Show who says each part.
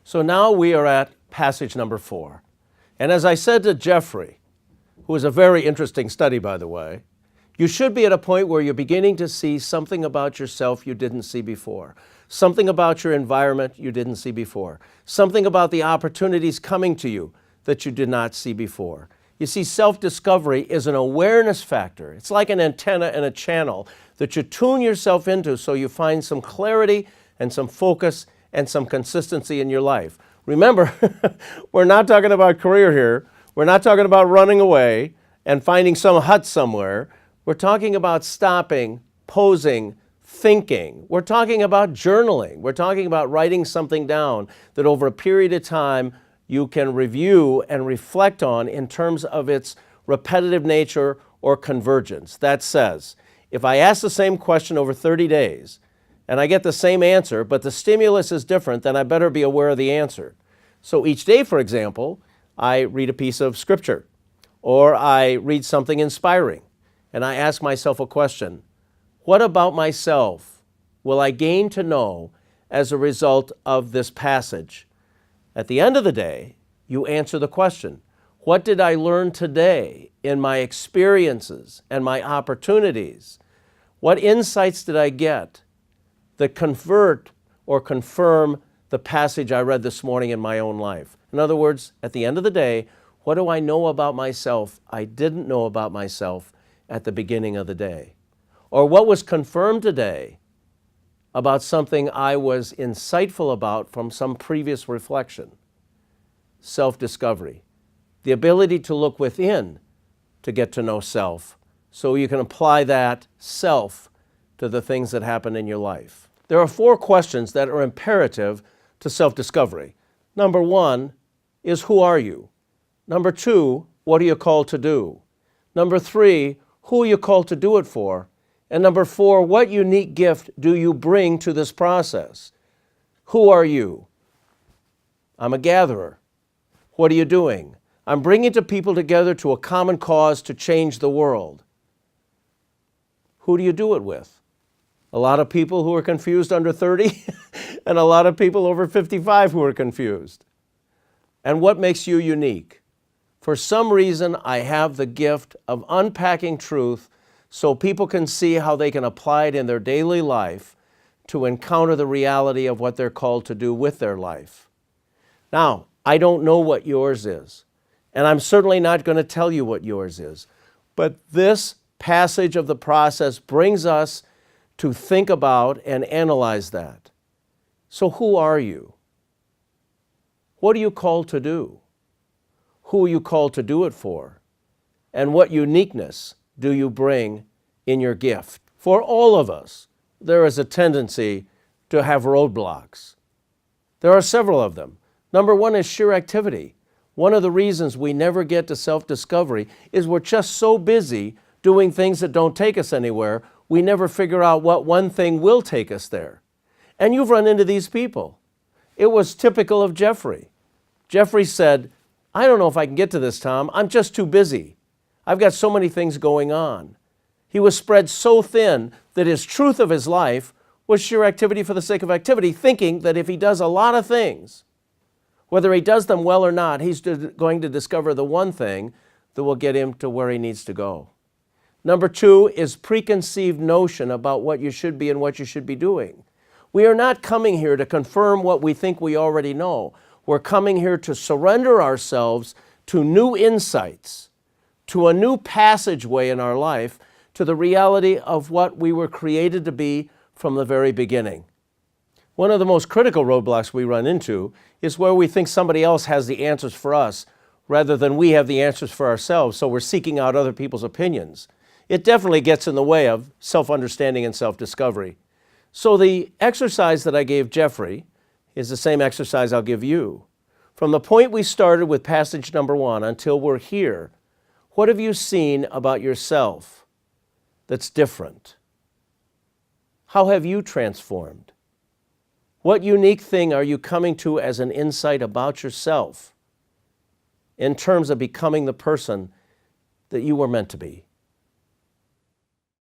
Speaker 1: So now we are at passage number 4. And as I said to Jeffrey, who is a very interesting study, by the way, you should be at a point where you're beginning to see something about yourself you didn't see before, something about your environment you didn't see before, something about the opportunities coming to you that you did not see before. You see, self-discovery is an awareness factor. It's like an antenna and a channel that you tune yourself into so you find some clarity and some focus and some consistency in your life. Remember, we're not talking about career here. We're not talking about running away and finding some hut somewhere. We're talking about stopping, posing, thinking. We're talking about journaling. We're talking about writing something down that over a period of time you can review and reflect on in terms of its repetitive nature or convergence. That says, if I ask the same question over 30 days and I get the same answer, but the stimulus is different, then I better be aware of the answer. So each day, for example, I read a piece of scripture or I read something inspiring and I ask myself a question. What about myself will I gain to know as a result of this passage? At the end of the day, you answer the question, what did I learn today in my experiences and my opportunities? What insights did I get that convert or confirm the passage I read this morning in my own life? In other words, at the end of the day, what do I know about myself I didn't know about myself at the beginning of the day? Or what was confirmed today about something I was insightful about from some previous reflection? Self-discovery, the ability to look within to get to know self, so you can apply that self to the things that happen in your life. There are 4 questions that are imperative to self-discovery. Number 1 is, who are you? Number 2, what are you called to do? Number 3, who are you called to do it for? And number 4, what unique gift do you bring to this process? Who are you? I'm a gatherer. What are you doing? I'm bringing people together to a common cause to change the world. Who do you do it with? A lot of people who are confused under 30 and a lot of people over 55 who are confused. And what makes you unique? For some reason, I have the gift of unpacking truth so people can see how they can apply it in their daily life to encounter the reality of what they're called to do with their life. Now, I don't know what yours is, and I'm certainly not going to tell you what yours is, but this passage of the process brings us to think about and analyze that. So who are you? What are you called to do? Who are you called to do it for? And what uniqueness do you bring in your gift? For all of us, there is a tendency to have roadblocks. There are several of them. Number 1 is sheer activity. One of the reasons we never get to self-discovery is we're just so busy doing things that don't take us anywhere, we never figure out what one thing will take us there. And you've run into these people. It was typical of Jeffrey. Jeffrey said, I don't know if I can get to this, Tom. I'm just too busy. I've got so many things going on. He was spread so thin that his truth of his life was sheer activity for the sake of activity, thinking that if he does a lot of things, whether he does them well or not, he's going to discover the one thing that will get him to where he needs to go. Number 2 is preconceived notion about what you should be and what you should be doing. We are not coming here to confirm what we think we already know. We're coming here to surrender ourselves to new insights, to a new passageway in our life, to the reality of what we were created to be from the very beginning. One of the most critical roadblocks we run into is where we think somebody else has the answers for us rather than we have the answers for ourselves, so we're seeking out other people's opinions. It definitely gets in the way of self-understanding and self-discovery. So the exercise that I gave Jeffrey is the same exercise I'll give you. From the point we started with passage number 1 until we're here, what have you seen about yourself that's different? How have you transformed? What unique thing are you coming to as an insight about yourself in terms of becoming the person that you were meant to be?